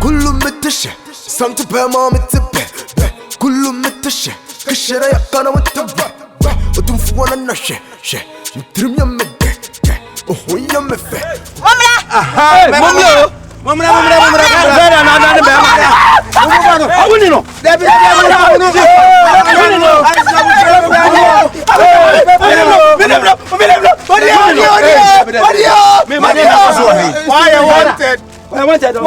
كله متشة سنت بما متبه كله متشة كشرة يقنا وتبه وتنفو أنا نشة شة نترم يمده وهو يمفه مملا I wanted.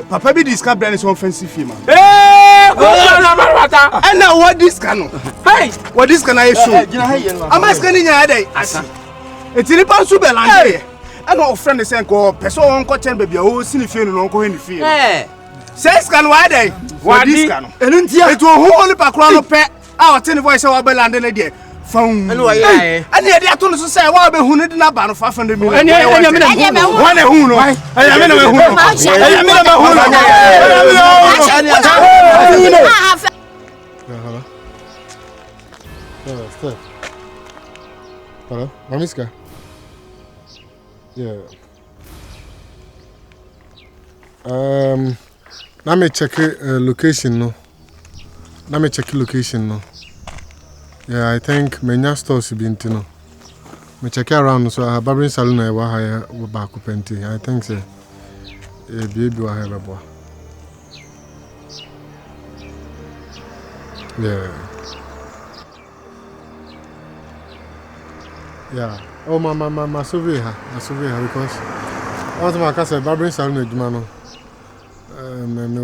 Papa be this brand is offensive female. And now what this can? Hey, what this can I show? I'm asking in your day. It's in the super land. I know friend is called person cotton baby, oh, see if you don't go in the field. Says can why day? What this can? And it will hold up a crown of pet. Our 10 voice of our land in a day. And they are told us to say, well, who need not ban of 500 million. Hello, Mamiska. Yeah. Let me check location no. Let me check location no. Yeah, I think many stores been to know. Me check around so I have barbering salon I wa hire back up plenty. I think so. Baby wa hire boy. Yeah. Yeah. Oh my surveyor because once my cousin barbering salon ejuma no.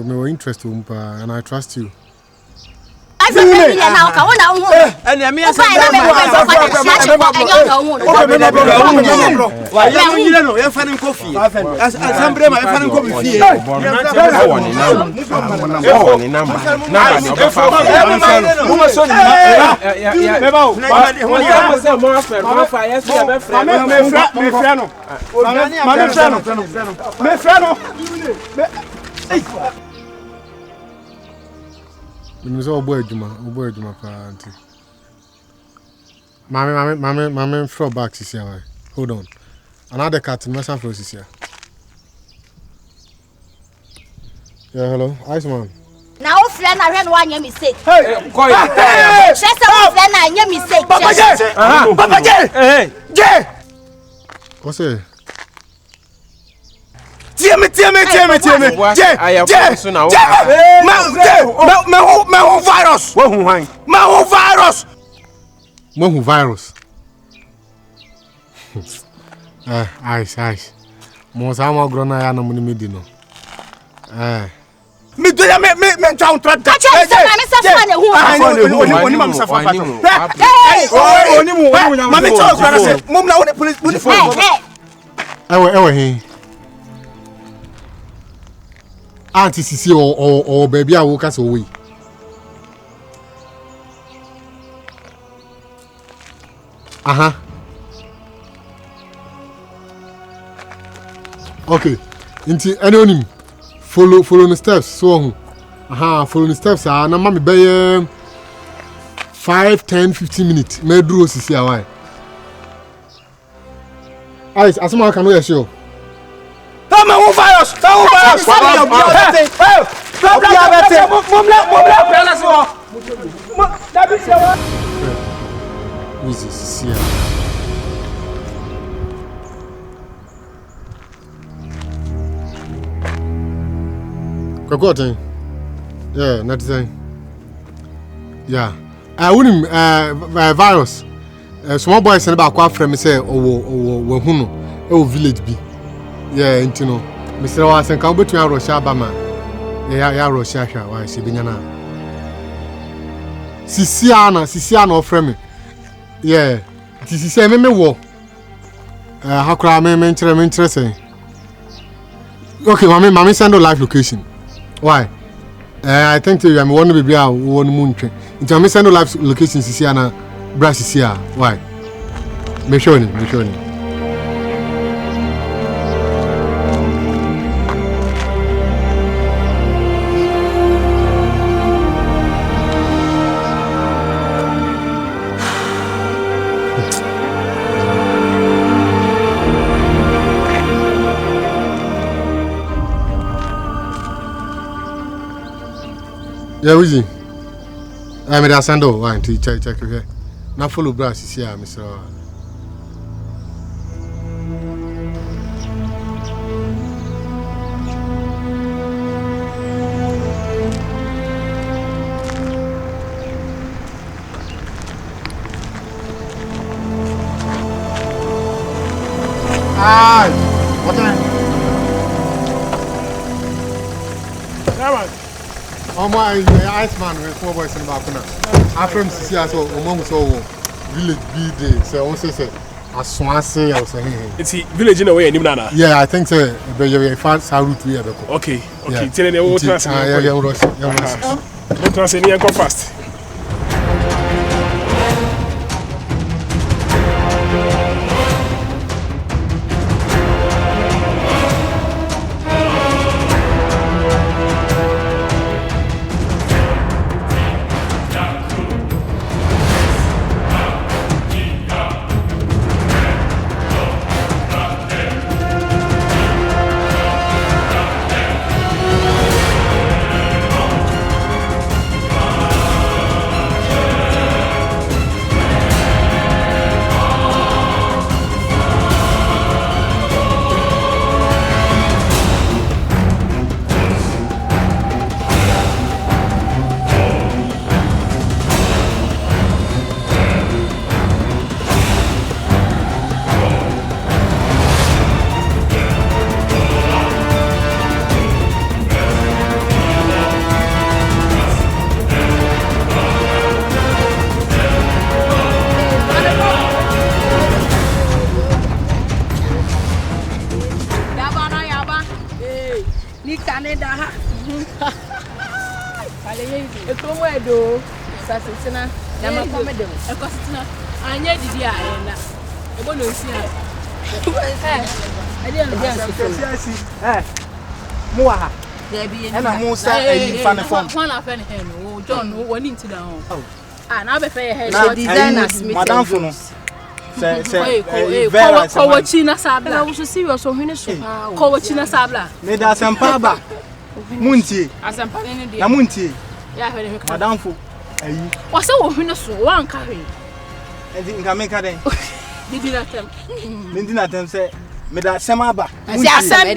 Me were interested and I trust you. I said, now come on now. And I mean, Minus all boy Juma party. Mammy, throw back this year. Hold on. Another cat in my San Francisco. Yeah, hello, Iceman. Now, friend, I ran one year mistake. Hey, just a friend, I near mistake. Papa J. What's it? Tell me. My whole virus. My whole virus. Ice. Most I'm grown. I am no medino. Me do ya me town trap. Auntie Sisi or baby I walk us away. Okay. Into anonym. Follow the steps. So follow the steps. Na mama be 5, 10, 15 minutes. Me draw Sisi away. Ice, asema can we show. Tama un virus. Kokoten. Yeah, not saying. Yeah. I wouldn't virus. Small boy said about quite from me say oh village be. Yeah, you know. Mr. Watson come between Russia Bama. Yeah, Russia, why she be na. Sisiana frame. Yeah. This is a me war. How could I me interesting? Okay, mommy send a live location. Why? I think you am one to be one moon train. Nti me send live location sisi ana bra sisi a. Why? Me show ni. Yeah, Wizzy. I made a sandal wine to check here. Now follow brass is here, Mr. What time? Oh my, Iceman, we 4 boys in the balcony. I'm from Sicily, so among so village B day. So also say, as Swansea, I was saying. It's village in a way, Nana. Yeah, I think so. But you fast how route we have. Okay. Tell me what to say. Don't say anything fast. Muaha. And I'm most fan of fun. John, one into the home. And I'll be fair. Designers, Madame Funo. Kowachina Sabla. I was serious on Hinisu. Kowachina Sabla. Made us some paba. Munti. As I'm planning the Munti. Yeah, Madame Fu. What's all Hinisu? One carry. I think I make a day. Did you not tell? Did not say. Me da semaba. I said,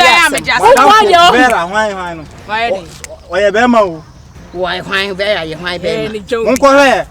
why a bema? Why, there you might be any joke. Uncle here.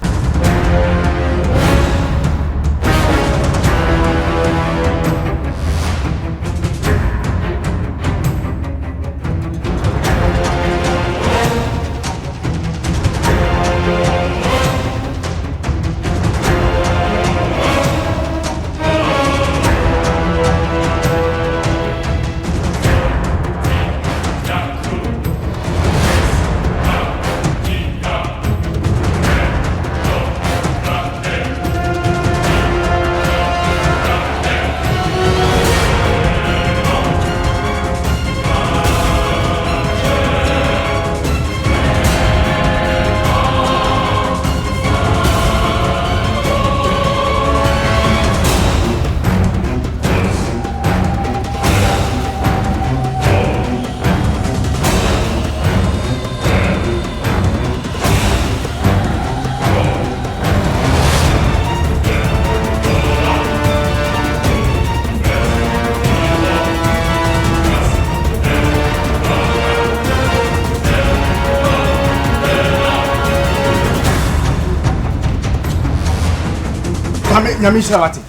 Nyamisha wati.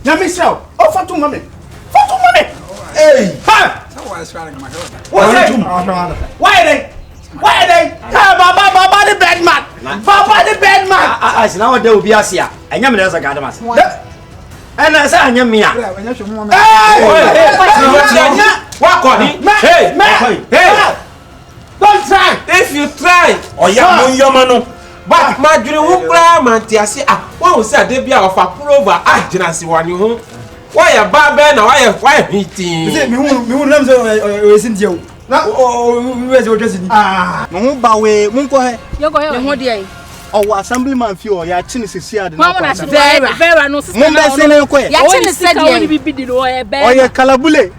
Nyamisha. Oh, Fatu mame. Fatu mame. Hey. Ha. Someone's trying my girl. What's that? Why they? Why they? Baba the bad man. Baba the bad man. I see now they will be Asia. I am the Gadamas. And I say I am Mia. Walk on it. Hey, hey. Don't try. If you try, or Yamano. But my dream who cry, Mantiasi, what was that? They be of a prova. I didn't see one you. Why a barber now? Why meeting? Me name's Cynthia. Where's your dressing? No, Bawe, Munko. You're going to Oh, assemblyman few, ya chini sisi ade. Mama na Vera no sister. Mama sene ko. Ya chini said you be bid no e be. Oye kalabule.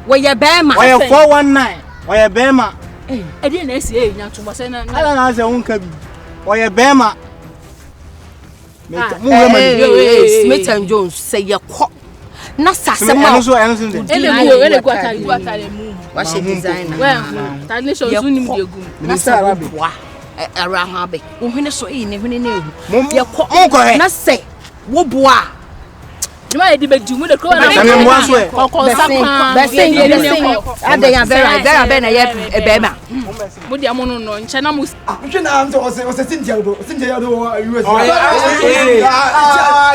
Oye bema. Oye 419. Oye bema. E dey na esi nya tuma se na. Ala na se unka bi. Oye bema. Mu Smith and Jones say ye ko. Na sase ma. Ele go atare mu. Wa she designer. Well, tradition zo nim de gu. Na sa wa. Era ha be. Wo hwene so ne hwene na ehu. Ye ko. Na say wo boa. Juma e di be du mu de ko na. Me mo aso e. Be sing. Ade ya Vera be na ye e be ma. Mo di amono no nche na mo. Nhwe na am o se Cynthia do. Cynthia do US.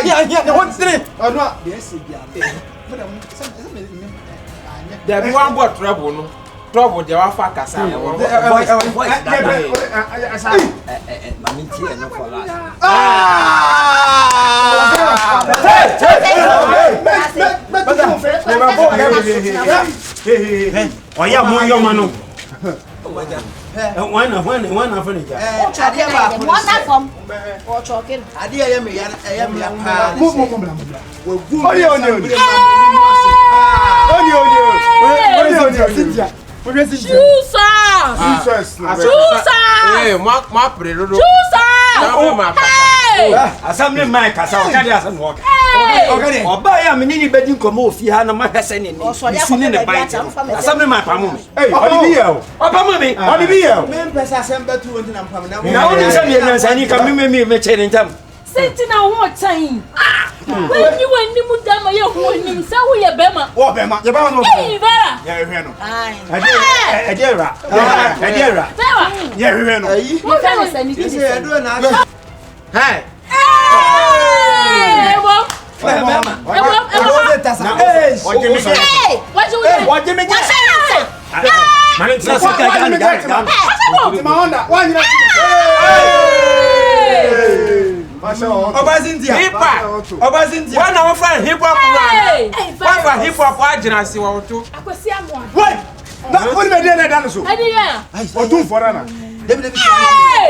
Yeah, what three? Oh no. Yes, yeah. There be one boy trouble no. Trouble dey wa fa kasa. Oya mo yo manu. When furniture. Chade ba. One that from. Or choking. Ade ya me ya pa. Assembly man kasa o ka dey asem work. Okay. Oba ya me ni bedin komo ofi ha na ma hwese ne ni. Isu ni ne bite. Assembly man pa mo me. Oba bi ye o. Oba mo me. Oba bi ye o. Me pesa assembly tu won na pam na. Na won say me na sani ka me chere ntam. Senti na ho tan. When you went ni mudama ye ho nim sa wo ye bema. Wo bema. Ye bema no. Eh Vera. Ye hwe no. Edera. Vera. Ye hwe no. Wo fa no sani ki. Say edo na. Hey. Ewo.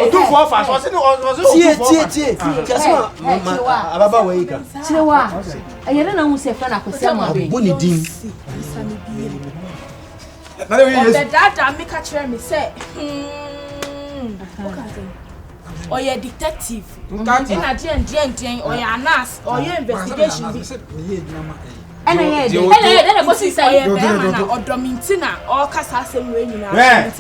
Otumfour fast. O se ni tie. Ababa we ika. Chirewa. Ayere na hu se fa na kwesi amabe. Boni din. Na le wi the dada me ka kire me say. Oye detective. Na dien oye nurse, oye investigation bi. Ena ye de. Ena go see say oye be na odominti na o kasa asem we nyina. Hey.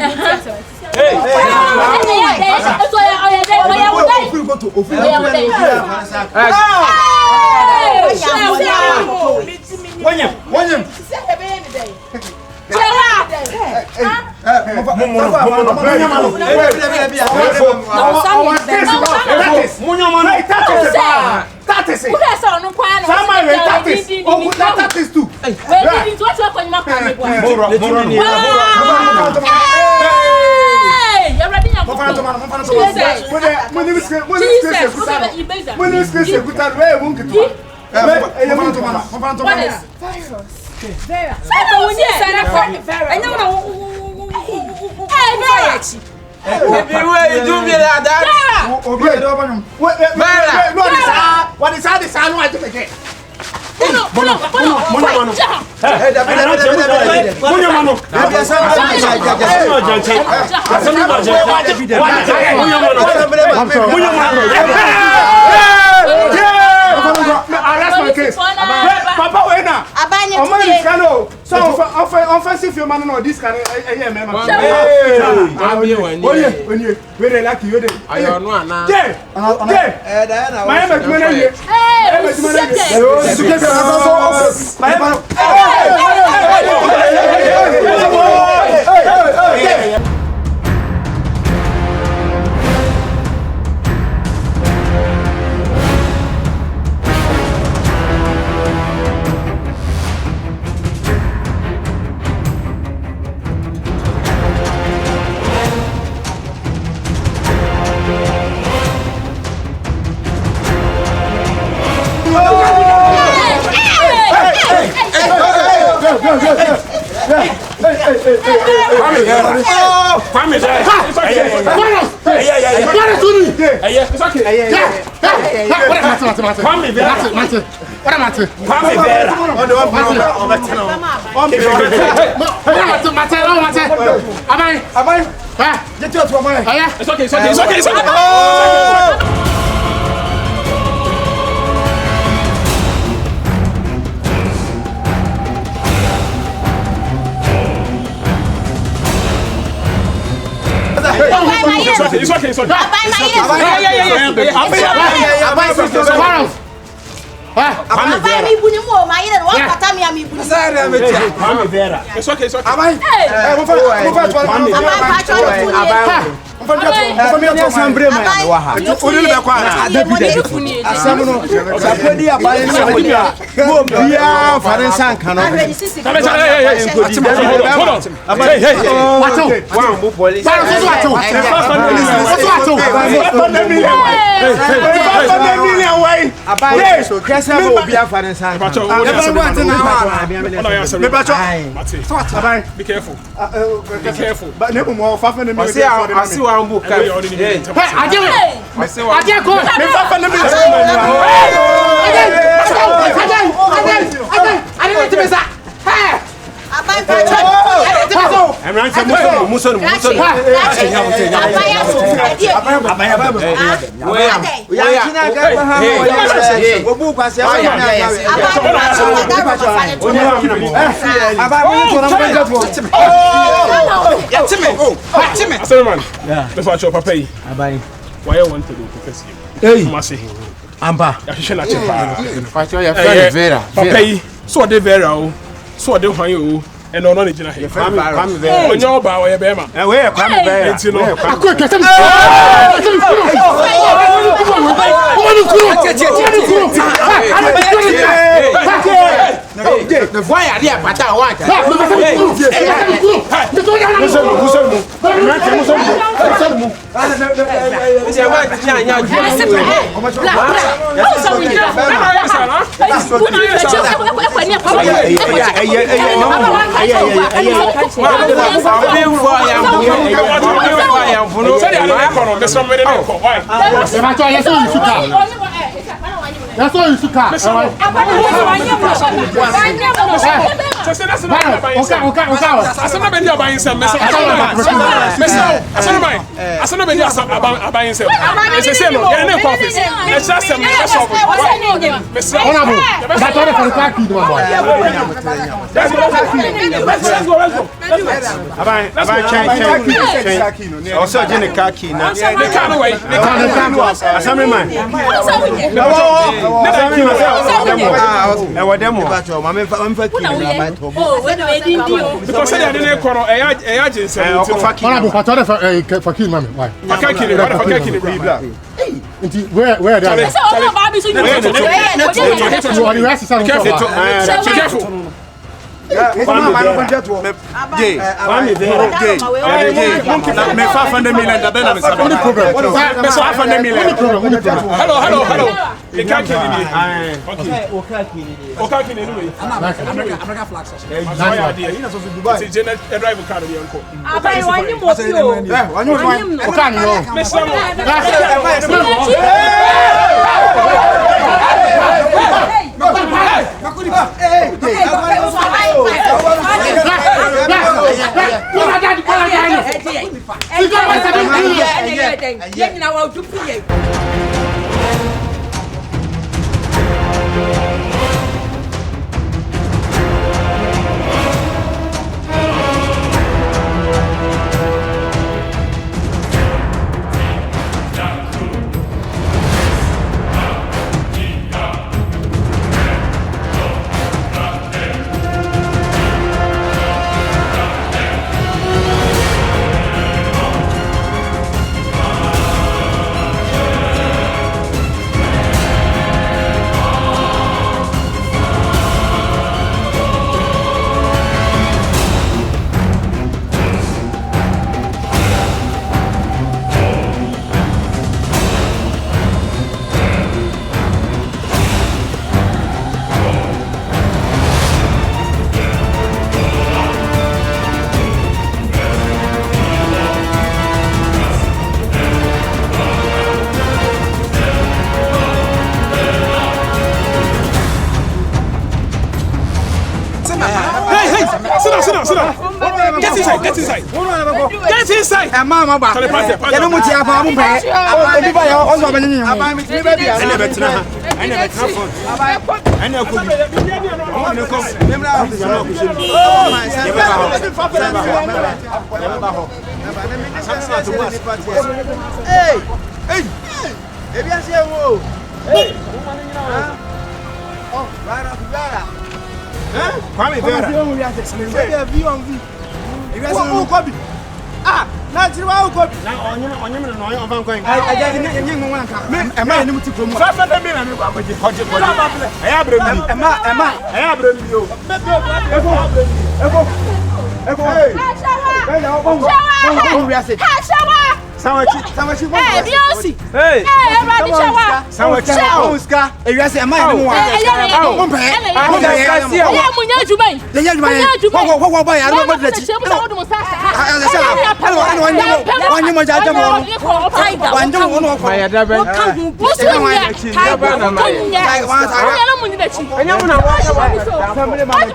Papa wena. So offensive your man no this can Oye, we like you dey. Ayo no ana. Be careful. Be careful. But never more far than me. I see one book. Why I want to do because you Amba. Papa, so de vera, so de hwan and no knowledge na here. When you bow your bema. And where come there? It's no. The fire there, but I want. That's all you should cut. Get inside. Get inside. Mama ba. Ya no muti apa mo pe. Obi ba ya o so ba nyin. Aba mi ti baby. Ene betra ha. Ene betra phone. Ene ko bi. O ne ko. Nemra ha ya no ko se. Oh my son. Ya ba ho. Hey. Hey. Ebi ase wo. Hey. Oh, Vera. Hein? Kwame Vera. Vera vi on vi. Ebi ase wo ko bi. Ah, na tiri wa ko bi. Na onye me no on fan kwan. Aja ni nyi nwa nka. E ma ni muti promo. Fa fa me na me kwa kwaje. Kwaje. Aya bre mi. E ma. Aya bre mi yo. Ego. Hey. Hey, na o bon wi ase. Ha shawa. Sawachi. Eh, Biosi. Hey. Eh, Radi shawa. Sawachi. Uska. E wi ase e ma ni nwa. Mo pe. Ya munya jubai. Ya jubai. Wo ba ya ro mo dati. Wani mo jaje mo. Wani mo no ko. Ya da ben. Family man,